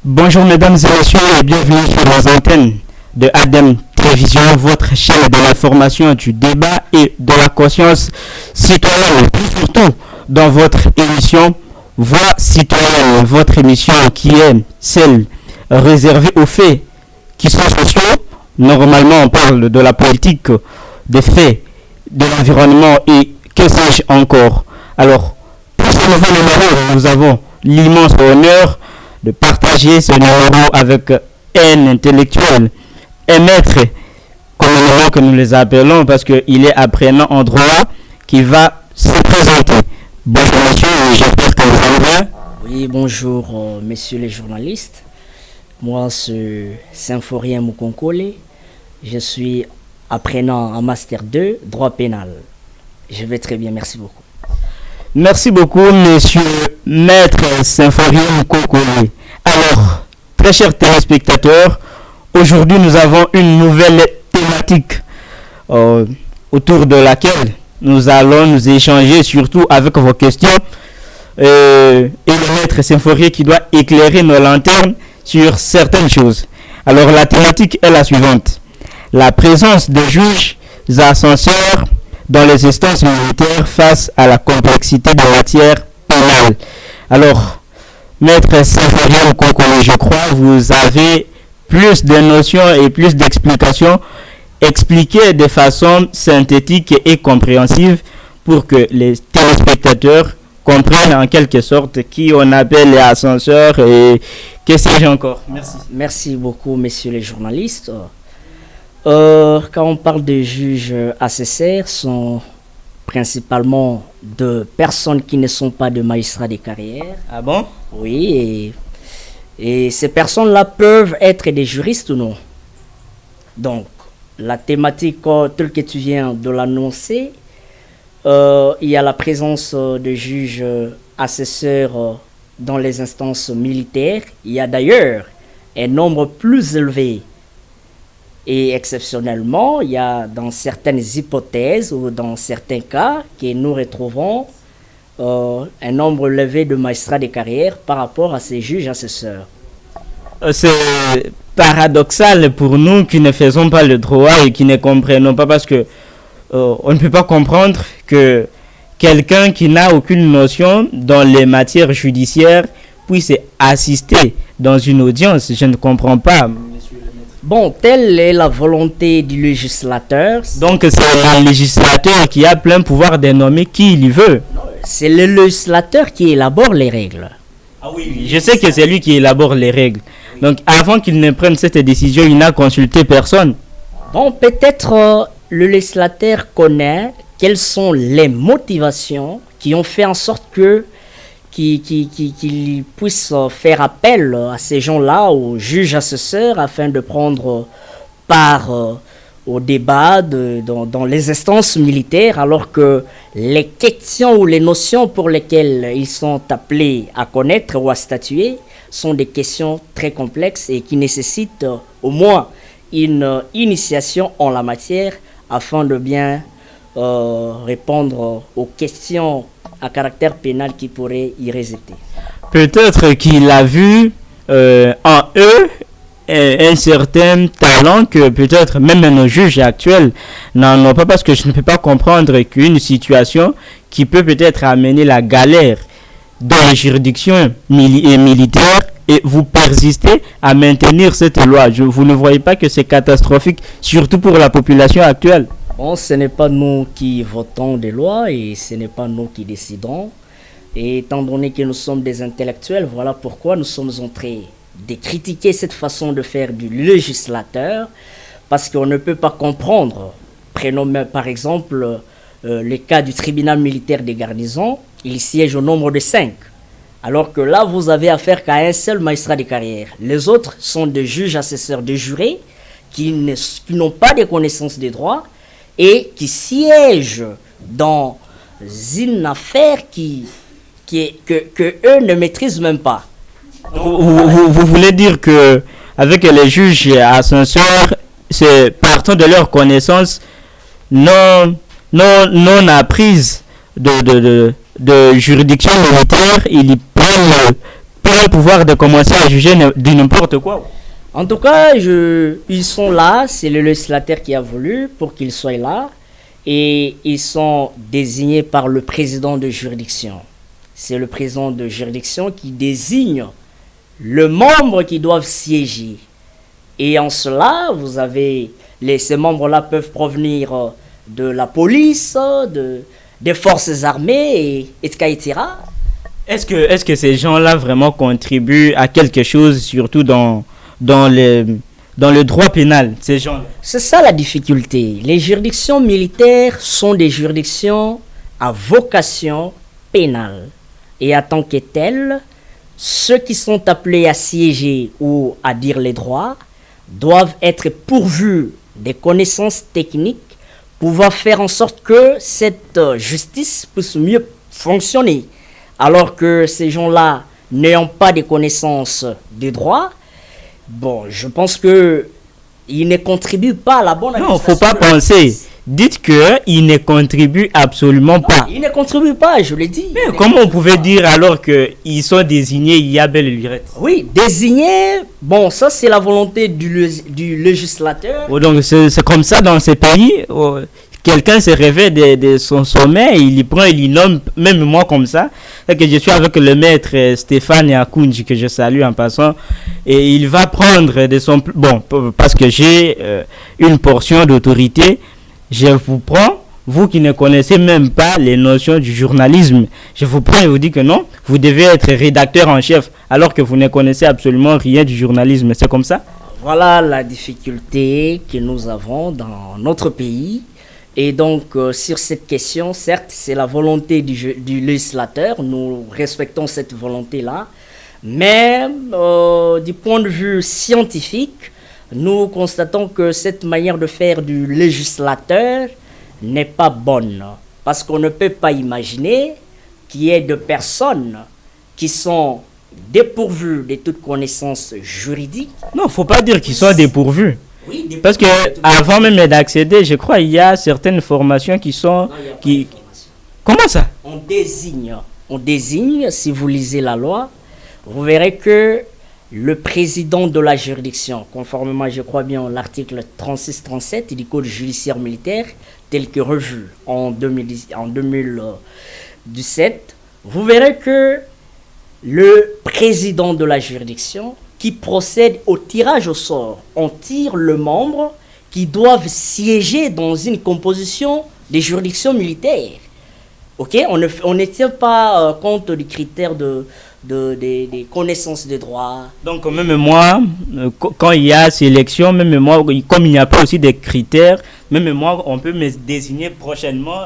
Bonjour mesdames et messieurs et bienvenue sur les antennes de ADEM Télévision, votre chaîne de l'information, du débat et de la conscience citoyenne. Plus surtout dans votre émission Voix citoyenne, votre émission qui est celle réservée aux faits qui sont sociaux. Normalement on parle de la politique, des faits, de l'environnement et que sais-je encore. Alors, pour ce nouveau numéro, nous avons l'immense honneur de partager ce numéro avec un intellectuel, un maître, comme que nous les appelons, parce qu'il est apprenant en droit, qui va se présenter. Bonjour monsieur, j'espère que vous allez bien. Oui, bonjour messieurs les journalistes. Moi, c'est Symphorien Moukonkole. Je suis apprenant en Master 2, droit pénal. Je vais très bien, merci beaucoup. Merci beaucoup, monsieur Maître Symphorien Moukonkole. Alors, très chers téléspectateurs, aujourd'hui nous avons une nouvelle thématique autour de laquelle nous allons nous échanger surtout avec vos questions et le Maître Symphorien qui doit éclairer nos lanternes sur certaines choses. Alors, la thématique est la suivante. La présence de juges ascenseurs dans les instances militaires face à la complexité de matière pénale. Alors, Maître Symphorien Moukonkole, je crois, vous avez plus de notions et plus d'explications expliquées de façon synthétique et compréhensive pour que les téléspectateurs comprennent en quelque sorte qui on appelle les ascenseurs et que sais-je encore. Merci. Merci beaucoup, messieurs les journalistes. Quand on parle de juges assesseurs, sont principalement de personnes qui ne sont pas de magistrats de carrière. Ah bon? Oui, et ces personnes-là peuvent être des juristes ou non. Donc, la thématique telle que tu viens de l'annoncer, il y a la présence de juges assesseurs dans les instances militaires. Il y a d'ailleurs un nombre plus élevé. Et exceptionnellement, il y a dans certaines hypothèses ou dans certains cas que nous retrouvons un nombre élevé de magistrats de carrière par rapport à ces juges assesseurs. C'est paradoxal pour nous qui ne faisons pas le droit et qui ne comprenons pas parce que on ne peut pas comprendre que quelqu'un qui n'a aucune notion dans les matières judiciaires puisse assister dans une audience. Je ne comprends pas. Bon, telle est la volonté du législateur. Donc c'est le législateur qui a plein pouvoir de nommer qui il veut. C'est le législateur qui élabore les règles. Ah oui, je sais que c'est lui qui élabore les règles. Donc avant qu'il ne prenne cette décision, il n'a consulté personne. Bon, peut-être le législateur connaît quelles sont les motivations qui ont fait en sorte que qu'il puisse faire appel à ces gens-là, aux juges assesseurs, afin de prendre part au débat dans les instances militaires, alors que les questions ou les notions pour lesquelles ils sont appelés à connaître ou à statuer sont des questions très complexes et qui nécessitent au moins une initiation en la matière afin de bien répondre aux questions à caractère pénal qui pourrait y résulter. Peut-être qu'il a vu en eux un certain talent que peut-être même nos juges actuels n'en ont pas, parce que je ne peux pas comprendre qu'une situation qui peut peut-être amener la galère dans les juridictions militaires et vous persistez à maintenir cette loi. Vous ne voyez pas que c'est catastrophique, surtout pour la population actuelle? Bon, ce n'est pas nous qui votons des lois et ce n'est pas nous qui décidons. Et étant donné que nous sommes des intellectuels, voilà pourquoi nous sommes en train de critiquer cette façon de faire du législateur, parce qu'on ne peut pas comprendre. Prenons par exemple le cas du tribunal militaire des garnisons, il siège au nombre de 5. Alors que là, vous avez affaire qu'à un seul magistrat de carrière. Les autres sont des juges assesseurs, des jurés qui n'ont pas de connaissances des droits et qui siègent dans une affaire que eux ne maîtrisent même pas. Vous voulez dire que avec les juges ascenseurs, c'est partant de leurs connaissances non apprises de juridiction militaire, ils prennent plein pouvoir de commencer à juger de n'importe quoi. En tout cas, ils sont là, c'est le législateur qui a voulu pour qu'ils soient là, et ils sont désignés par le président de juridiction. C'est le président de juridiction qui désigne le membre qui doivent siéger. Et en cela, vous avez ces membres-là peuvent provenir de la police, des forces armées, etc. Est-ce que ces gens-là vraiment contribuent à quelque chose, surtout dans le droit pénal, ces gens? C'est ça la difficulté. Les juridictions militaires sont des juridictions à vocation pénale. Et en tant que telles, ceux qui sont appelés à siéger ou à dire les droits doivent être pourvus des connaissances techniques pouvant faire en sorte que cette justice puisse mieux fonctionner. Alors que ces gens-là, n'ayant pas de connaissances des droits, bon, je pense que ils ne contribuent pas à la bonne administration. Non, faut pas penser. Dites qu'ils ne contribuent absolument pas. Ils ne contribuent pas, je l'ai dit. Mais comment on pouvait dire alors qu'ils sont désignés, il y a belle lurette? Oui, désignés, bon, ça c'est la volonté du législateur. Oh, donc c'est comme ça dans ces pays. Oh, quelqu'un se réveille de son sommeil, il y prend, il y nomme, même moi comme ça. C'est que je suis avec le maître Stéphane Akounji, que je salue en passant. Et il va prendre de son... Bon, parce que j'ai une portion d'autorité. Je vous prends, vous qui ne connaissez même pas les notions du journalisme, je vous prends et vous dis que non, vous devez être rédacteur en chef, alors que vous ne connaissez absolument rien du journalisme. C'est comme ça? Voilà la difficulté que nous avons dans notre pays. Et donc, sur cette question, certes, c'est la volonté du législateur, nous respectons cette volonté-là, mais du point de vue scientifique, nous constatons que cette manière de faire du législateur n'est pas bonne. Parce qu'on ne peut pas imaginer qu'il y ait de personnes qui sont dépourvues de toute connaissance juridique. Non, il ne faut pas dire qu'ils sont dépourvus. Oui, parce que avant même d'accéder, je crois il y a certaines formations qui sont... Non, Comment ça? On désigne, si vous lisez la loi, vous verrez que le président de la juridiction, conformément, je crois bien, à l'article 36-37 du Code judiciaire militaire, tel que revu en 2017, vous verrez que le président de la juridiction qui procède au tirage au sort, on tire le membre qui doivent siéger dans une composition des juridictions militaires. Ok, on ne tient pas compte des critères des connaissances de droit. Donc même moi, quand il y a sélection, même moi, comme il n'y a pas aussi des critères, même moi, on peut me désigner prochainement.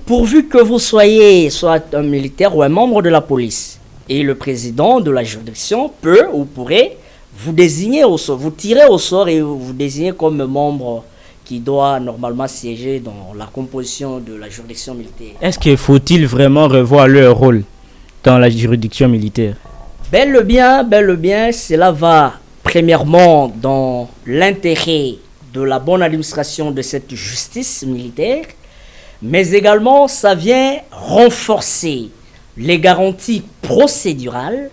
Pourvu que vous soyez soit un militaire ou un membre de la police. Et le président de la juridiction peut ou pourrait vous désigner au sort, vous tirer au sort et vous désigner comme membre qui doit normalement siéger dans la composition de la juridiction militaire. Est-ce qu'il faut-il vraiment revoir leur rôle dans la juridiction militaire? Bel et bien, cela va premièrement dans l'intérêt de la bonne administration de cette justice militaire, mais également ça vient renforcer les garanties procédurales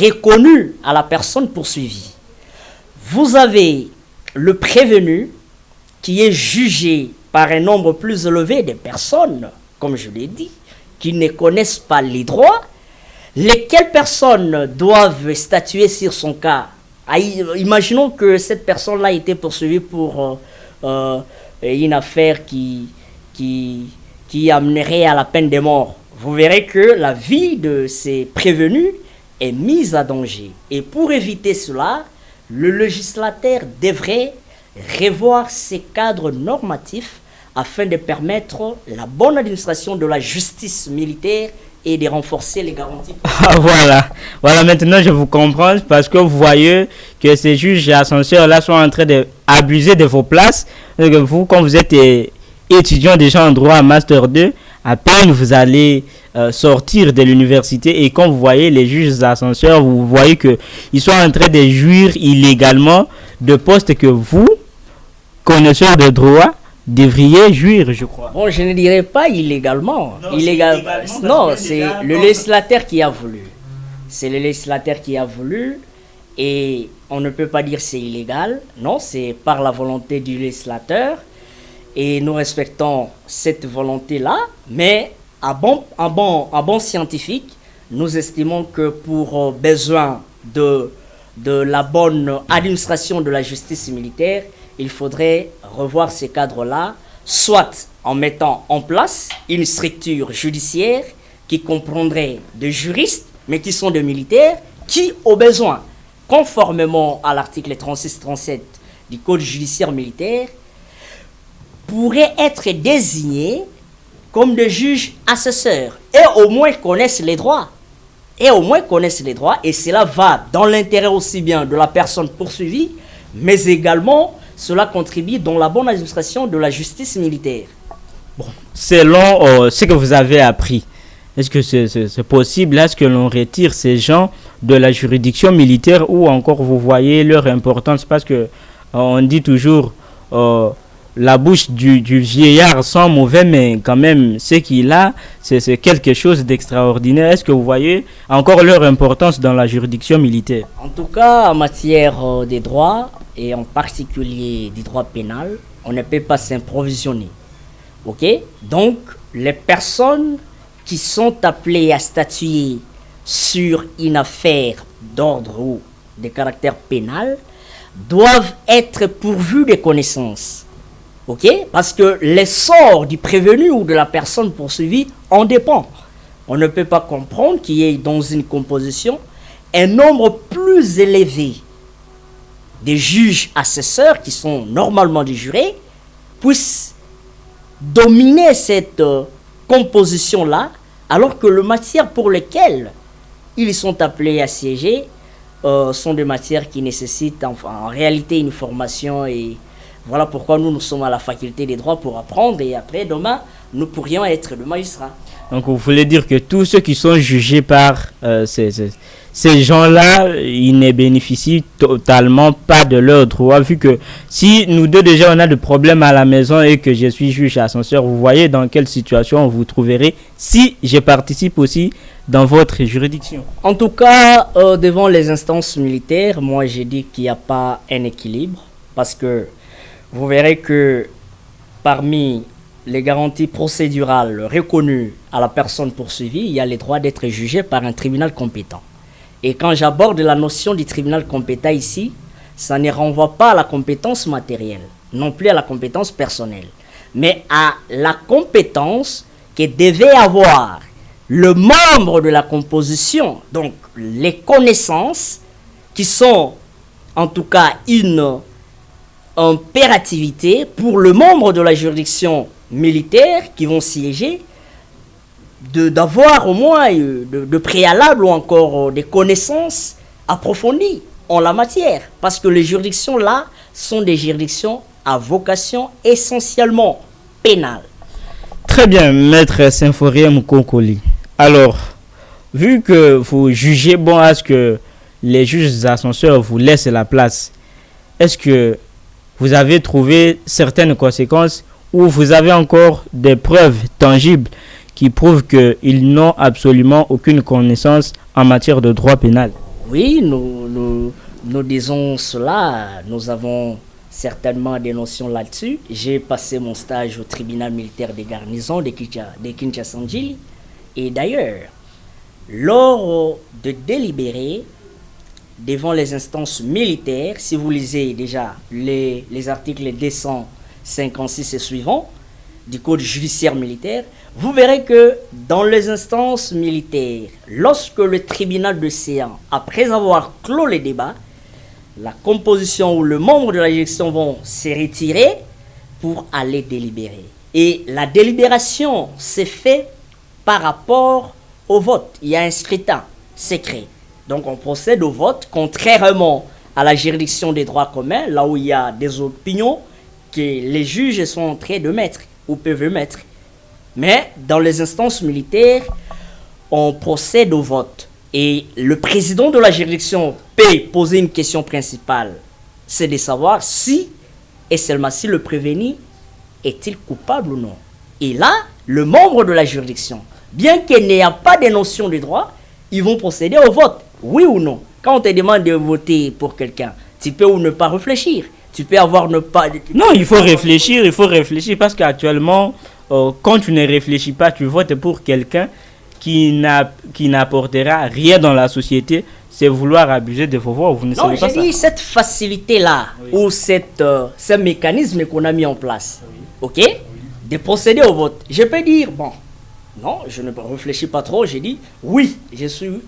reconnues à la personne poursuivie. Vous avez le prévenu qui est jugé par un nombre plus élevé de personnes, comme je l'ai dit, qui ne connaissent pas les droits, lesquelles personnes doivent statuer sur son cas. Imaginons que cette personne-là a été poursuivie pour une affaire qui amènerait à la peine de mort. Vous verrez que la vie de ces prévenus est mise à danger. Et pour éviter cela, le législateur devrait revoir ces cadres normatifs afin de permettre la bonne administration de la justice militaire et de renforcer les garanties. Ah, voilà, maintenant je vous comprends parce que vous voyez que ces juges et ascenseurs-là sont en train d'abuser de vos places. Vous, quand vous êtes étudiant déjà en droit à Master 2, à peine vous allez sortir de l'université et quand vous voyez les juges ascenseurs, vous voyez qu'ils sont en train de jouir illégalement de postes que vous, connaisseurs de droit, devriez jouir, je crois. Bon, je ne dirais pas illégalement. Non, Non, c'est le législateur qui a voulu. C'est le législateur qui a voulu et on ne peut pas dire c'est illégal. Non, c'est par la volonté du législateur et nous respectons cette volonté-là. Mais à bon scientifique, nous estimons que pour besoin de la bonne administration de la justice militaire, il faudrait revoir ces cadres-là, soit en mettant en place une structure judiciaire qui comprendrait des juristes, mais qui sont des militaires, qui, au besoin, conformément à l'article 36-37 du Code judiciaire militaire, pourraient être désignés comme des juges assesseurs et au moins connaissent les droits. Et cela va dans l'intérêt aussi bien de la personne poursuivie, mais également cela contribue dans la bonne administration de la justice militaire. Bon, selon ce que vous avez appris, est-ce que c'est possible, est-ce que l'on retire ces gens de la juridiction militaire ou encore vous voyez leur importance? Parce que on dit toujours la bouche du vieillard sent mauvais, mais quand même ce qu'il a, c'est quelque chose d'extraordinaire. Est-ce que vous voyez encore leur importance dans la juridiction militaire? En tout cas, en matière des droits, et en particulier du droit pénal, on ne peut pas s'improvisionner. Ok? Donc, les personnes qui sont appelées à statuer sur une affaire d'ordre ou de caractère pénal doivent être pourvues de connaissances. Ok? Parce que l'essor du prévenu ou de la personne poursuivie en dépend. On ne peut pas comprendre qu'il y ait dans une composition un nombre plus élevé des juges assesseurs qui sont normalement des jurés puissent dominer cette composition-là, alors que les matières pour lesquelles ils sont appelés à siéger sont des matières qui nécessitent en réalité une formation. Et voilà pourquoi nous sommes à la faculté des droits pour apprendre, et après demain nous pourrions être des magistrats. Donc vous voulez dire que tous ceux qui sont jugés par ces gens-là, ils ne bénéficient totalement pas de leurs droits, vu que si nous deux déjà on a des problèmes à la maison et que je suis juge assesseur, vous voyez dans quelle situation vous trouverez si je participe aussi dans votre juridiction. En tout cas, devant les instances militaires, moi j'ai dit qu'il n'y a pas un équilibre, parce que vous verrez que parmi les garanties procédurales reconnues à la personne poursuivie, il y a le droit d'être jugé par un tribunal compétent. Et quand j'aborde la notion du tribunal compétent ici, ça ne renvoie pas à la compétence matérielle, non plus à la compétence personnelle, mais à la compétence que devait avoir le membre de la composition, donc les connaissances qui sont en tout cas une impérativité pour le membre de la juridiction militaire qui vont siéger, d'avoir au moins de préalables ou encore des connaissances approfondies en la matière. Parce que les juridictions là sont des juridictions à vocation essentiellement pénale. Très bien, maître Symphorien Kokoli. Alors, vu que vous jugez bon à ce que les juges ascenseurs vous laissent la place, est-ce que vous avez trouvé certaines conséquences ou vous avez encore des preuves tangibles qui prouvent qu'ils n'ont absolument aucune connaissance en matière de droit pénal? Oui, nous disons cela. Nous avons certainement des notions là-dessus. J'ai passé mon stage au tribunal militaire des garnisons de Kinshasa-Njili. Et d'ailleurs, lors de délibérer devant les instances militaires, si vous lisez déjà les articles 256 et suivants du Code judiciaire militaire, vous verrez que dans les instances militaires, lorsque le tribunal de séance, après avoir clos les débats, la composition ou le membre de la juridiction vont se retirer pour aller délibérer. Et la délibération s'est faite par rapport au vote. Il y a un scrutin secret. Donc on procède au vote, contrairement à la juridiction des droits communs, là où il y a des opinions que les juges sont en train de mettre ou peuvent mettre. Mais dans les instances militaires, on procède au vote. Et le président de la juridiction peut poser une question principale. C'est de savoir si, et seulement si le prévenu est-il coupable ou non. Et là, le membre de la juridiction, bien qu'il n'y ait pas de notion de droit, ils vont procéder au vote. Oui ou non? Quand on te demande de voter pour quelqu'un, tu peux ou ne pas réfléchir. Tu peux avoir ne pas... Non, il faut réfléchir parce qu'actuellement, quand tu ne réfléchis pas, tu votes pour quelqu'un qui n'apportera rien dans la société, c'est vouloir abuser de vos voix. Vous ne savez pas ça. Non, j'ai dit cette facilité-là, ou ce mécanisme qu'on a mis en place, ok, de procéder au vote. Je peux dire, bon, non, je ne réfléchis pas trop, j'ai dit oui,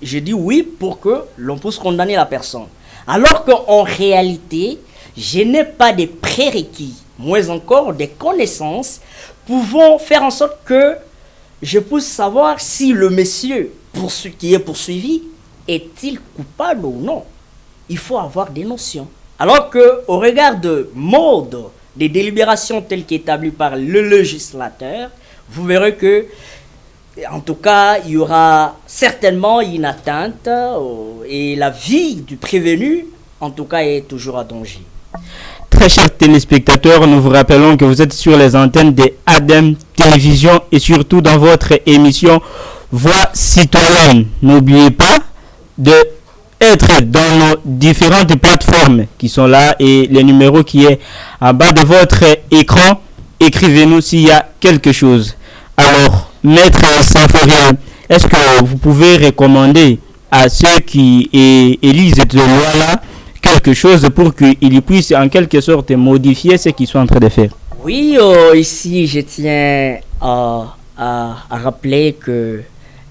j'ai dit oui pour que l'on puisse condamner la personne. Alors qu'en réalité, je n'ai pas de prérequis, moins encore des connaissances, pouvant faire en sorte que je puisse savoir si le monsieur qui est poursuivi est-il coupable ou non. Il faut avoir des notions. Alors qu'au regard de mode des délibérations telles qu'établies par le législateur, vous verrez que, en tout cas, il y aura certainement une atteinte et la vie du prévenu, en tout cas, est toujours à danger. Très chers téléspectateurs, nous vous rappelons que vous êtes sur les antennes de ADEM Télévision et surtout dans votre émission Voix citoyenne. N'oubliez pas de être dans nos différentes plateformes qui sont là et le numéro qui est en bas de votre écran. Écrivez-nous s'il y a quelque chose. Alors, Maître Symphorien, est-ce que vous pouvez recommander à ceux qui élisent cette loi-là quelque chose pour qu'ils puissent en quelque sorte modifier ce qu'ils sont en train de faire? Oui, ici je tiens à rappeler que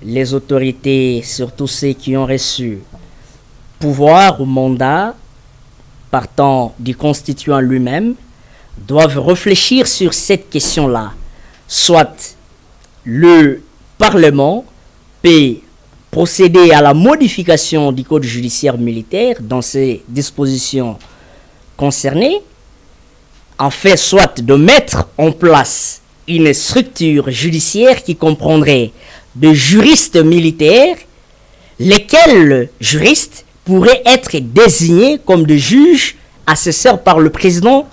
les autorités, surtout ceux qui ont reçu pouvoir ou mandat partant du constituant lui-même, doivent réfléchir sur cette question-là. Soit le Parlement peut procéder à la modification du code judiciaire militaire dans ses dispositions concernées, en fait soit de mettre en place une structure judiciaire qui comprendrait des juristes militaires, lesquels juristes pourraient être désignés comme des juges assesseurs par le président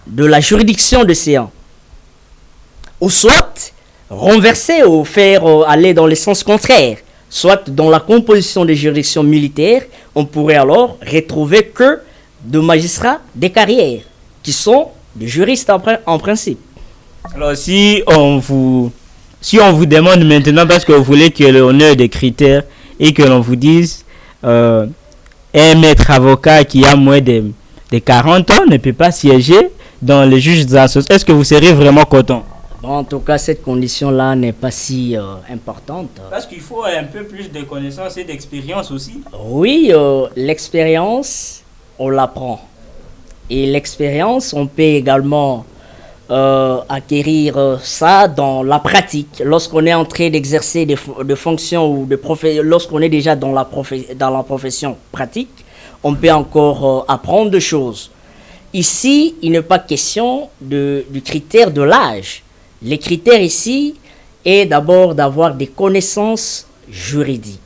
de la juridiction de séance. Ou soit renverser ou faire aller dans le sens contraire. Soit dans la composition des juridictions militaires, on pourrait alors retrouver que de magistrats des carrières, qui sont des juristes en principe. Alors si on vous demande maintenant, parce que vous voulez que l'on ait des critères et que l'on vous dise un maître avocat qui a moins de 40 ans ne peut pas siéger dans les juges d'association, est-ce que vous serez vraiment content? Bon, en tout cas, cette condition-là n'est pas si importante. Parce qu'il faut un peu plus de connaissances et d'expérience aussi. Oui, l'expérience, on l'apprend. Et l'expérience, on peut également acquérir ça dans la pratique. Lorsqu'on est en train d'exercer des fonctions ou lorsqu'on est déjà dans la profession pratique, on peut encore apprendre des choses. Ici, il n'est pas question du critère de l'âge. Les critères ici est d'abord d'avoir des connaissances juridiques.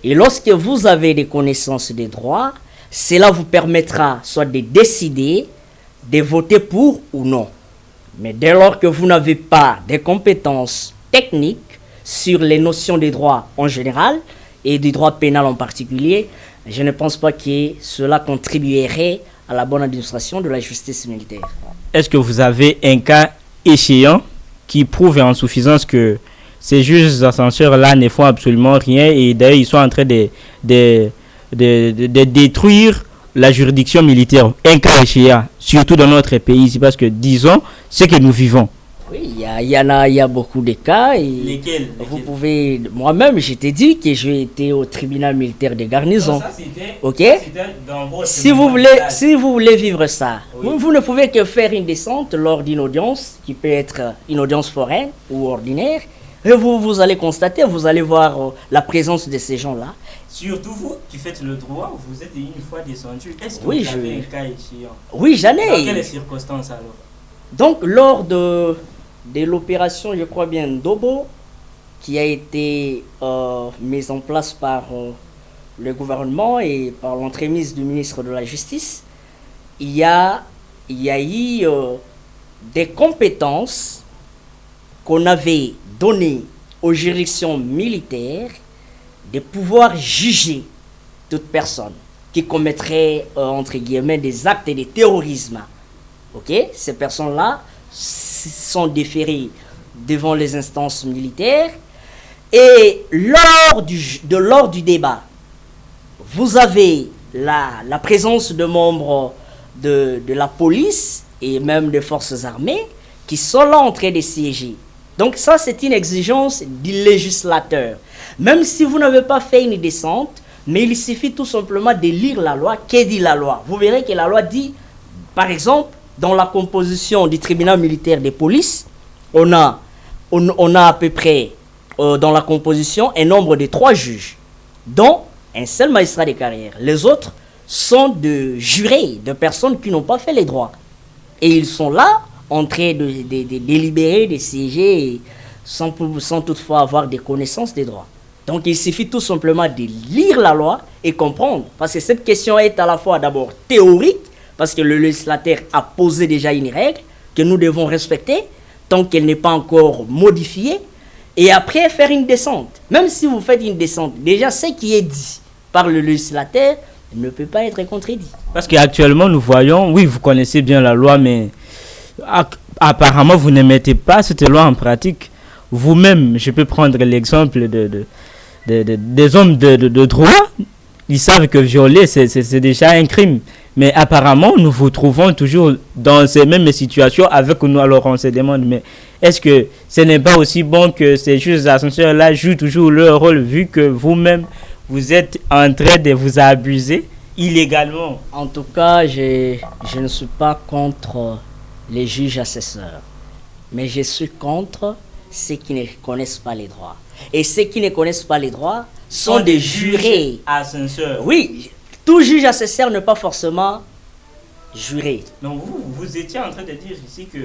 Et lorsque vous avez des connaissances des droits, cela vous permettra soit de décider de voter pour ou non. Mais dès lors que vous n'avez pas des compétences techniques sur les notions des droits en général et du droit pénal en particulier, je ne pense pas que cela contribuerait à la bonne administration de la justice militaire. Est-ce que vous avez un cas échéant qui prouve en suffisance que ces juges ascenseurs-là ne font absolument rien et d'ailleurs ils sont en train de détruire la juridiction militaire? Un cas échéant, surtout dans notre pays ici, parce que disons ce que nous vivons. Oui, il y a beaucoup de cas. Et Lesquels? Vous pouvez... Moi-même, je t'ai dit que j'ai été au tribunal militaire de garnison. Non, ça, ok? Si Si vous voulez vivre ça, oui. Vous ne pouvez que faire une descente lors d'une audience, qui peut être une audience foraine ou ordinaire, et vous allez constater, vous allez voir la présence de ces gens-là. Surtout vous qui faites le droit, vous êtes une fois descendu. Est-ce que oui, vous avez un cas échéant? Oui, j'en ai. Dans quelles circonstances alors? Donc, lors de l'opération, je crois bien, Ndobo, qui a été mise en place par le gouvernement et par l'entremise du ministre de la Justice, il y a eu des compétences qu'on avait données aux juridictions militaires de pouvoir juger toute personne qui commettrait, entre guillemets, des actes de terrorisme. Ok, ces personnes-là sont déférées devant les instances militaires et lors du débat, vous avez la présence de membres de la police et même des forces armées qui sont là en train de siéger. Donc ça, c'est une exigence du législateur. Même si vous n'avez pas fait une descente, mais il suffit tout simplement de lire la loi. Qu'est dit la loi? Vous verrez que la loi dit, par exemple, dans la composition du tribunal militaire de police, on a à peu près, dans la composition, un nombre de 3 juges, dont un seul magistrat de carrière. Les autres sont de jurés, de personnes qui n'ont pas fait les droits. Et ils sont là, en train de délibérer, de siéger, sans toutefois avoir des connaissances des droits. Donc il suffit tout simplement de lire la loi et comprendre. Parce que cette question est à la fois d'abord théorique, parce que le législateur a posé déjà une règle que nous devons respecter, tant qu'elle n'est pas encore modifiée, et après faire une descente. Même si vous faites une descente, déjà ce qui est dit par le législateur ne peut pas être contredit. Parce qu'actuellement, nous voyons, oui, vous connaissez bien la loi, mais apparemment, vous ne mettez pas cette loi en pratique. Vous-même, je peux prendre l'exemple des hommes de droit. Ils savent que violer, c'est déjà un crime. Mais apparemment, nous vous trouvons toujours dans ces mêmes situations avec nous. Alors, on se demande, mais est-ce que ce n'est pas aussi bon que ces juges ascenseurs-là jouent toujours leur rôle, vu que vous-même, vous êtes en train de vous abuser illégalement? En tout cas, je ne suis pas contre les juges assesseurs, mais je suis contre ceux qui ne connaissent pas les droits. Et ceux qui ne connaissent pas les droits sont des jurés. Ascenseurs. Oui, tout juge assesseur n'est pas forcément juré. Donc vous étiez en train de dire ici que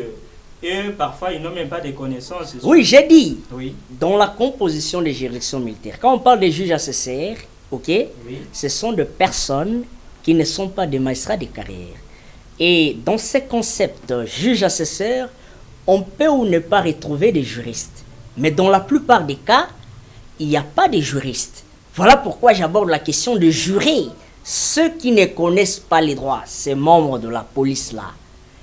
eux, parfois, ils n'ont même pas de connaissances. Oui, j'ai dit, oui, dans la composition des juridictions militaires, quand on parle des juges assesseurs, ok, oui, ce sont des personnes qui ne sont pas des magistrats de carrière. Et dans ce concept juge-assesseur, on peut ou ne pas retrouver des juristes. Mais dans la plupart des cas, il n'y a pas de juristes. Voilà pourquoi j'aborde la question de jurés. Ceux qui ne connaissent pas les droits, ces membres de la police-là,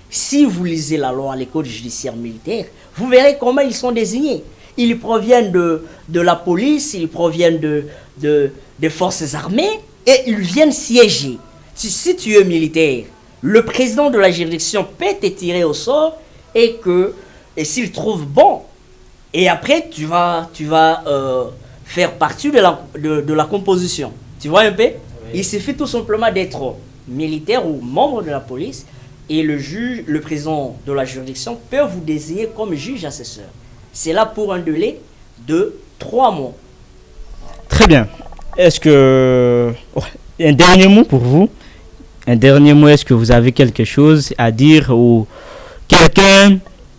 si vous lisez la loi, les codes judiciaires militaires, vous verrez comment ils sont désignés. Ils proviennent de la police, ils proviennent des forces armées et ils viennent siéger. Si tu es militaire, le président de la juridiction peut te tirer au sort et s'il trouve bon, et après tu vas faire partie de la composition. Tu vois un peu? Oui. Il suffit tout simplement d'être militaire ou membre de la police et le président de la juridiction peut vous désigner comme juge assesseur. C'est là pour un délai de 3 mois. Très bien. Est-ce que... un dernier mot pour vous? Un dernier mot, est-ce que vous avez quelque chose à dire ou quelqu'un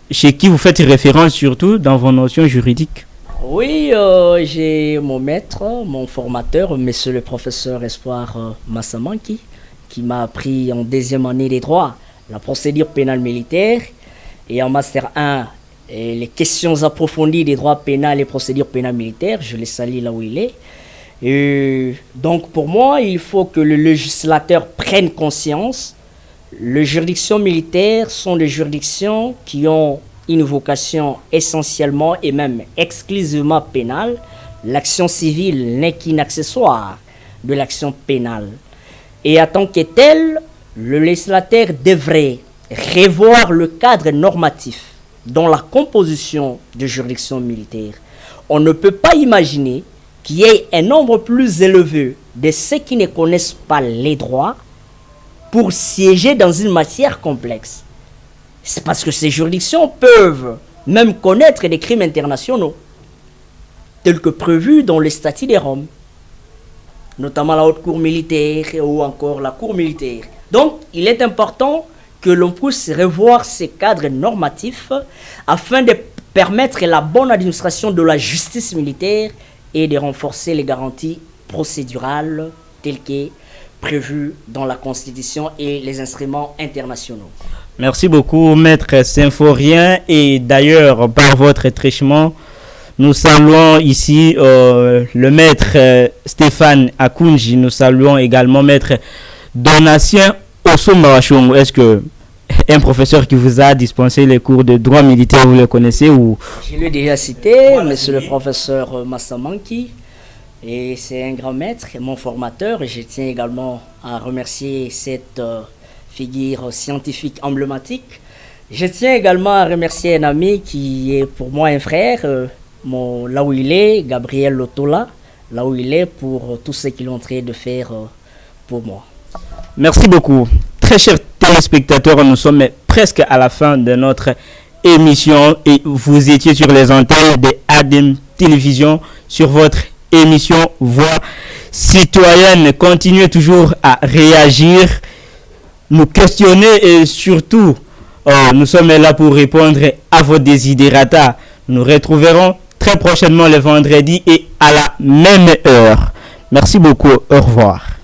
chez qui vous faites référence surtout dans vos notions juridiques? Oui, j'ai mon maître, mon formateur, monsieur le professeur Espoir Massamanki, qui m'a appris en 2e année des droits, la procédure pénale militaire, et en master 1, et les questions approfondies des droits pénals et procédures pénales militaires. Je le salue là où il est. Et donc pour moi, il faut que le législateur prenne conscience. Les juridictions militaires sont des juridictions qui ont une vocation essentiellement et même exclusivement pénale. L'action civile n'est qu'un accessoire de l'action pénale. Et en tant que tel, le législateur devrait revoir le cadre normatif dans la composition de juridictions militaires. On ne peut pas imaginer qu'il y ait un nombre plus élevé de ceux qui ne connaissent pas les droits pour siéger dans une matière complexe. C'est parce que ces juridictions peuvent même connaître des crimes internationaux, tels que prévus dans les statuts de Rome, notamment la haute cour militaire ou encore la cour militaire. Donc, il est important que l'on puisse revoir ces cadres normatifs afin de permettre la bonne administration de la justice militaire et de renforcer les garanties procédurales telles que prévues dans la Constitution et les instruments internationaux. Merci beaucoup, Maître Symphorien. Et d'ailleurs, par votre trichement, Nous saluons ici le maître Stéphane Akunji. Nous saluons également maître Donatien Osombarachong. Est-ce que un professeur qui vous a dispensé les cours de droit militaire, vous le connaissez ou... Je l'ai déjà cité, monsieur le professeur Massamanki. Et c'est un grand maître, mon formateur. Et je tiens également à remercier cette figure scientifique emblématique. Je tiens également à remercier un ami qui est pour moi un frère, là où il est, Gabriel Lotola, là où il est, pour tout ce qu'il est en train de faire pour moi. Merci beaucoup. Très chers téléspectateurs, nous sommes presque à la fin de notre émission et vous étiez sur les antennes de ADEM Télévision sur votre émission Voix citoyenne. Continuez toujours à réagir, nous questionner et surtout, nous sommes là pour répondre à vos desiderata. Nous retrouverons très prochainement le vendredi et à la même heure. Merci beaucoup. Au revoir.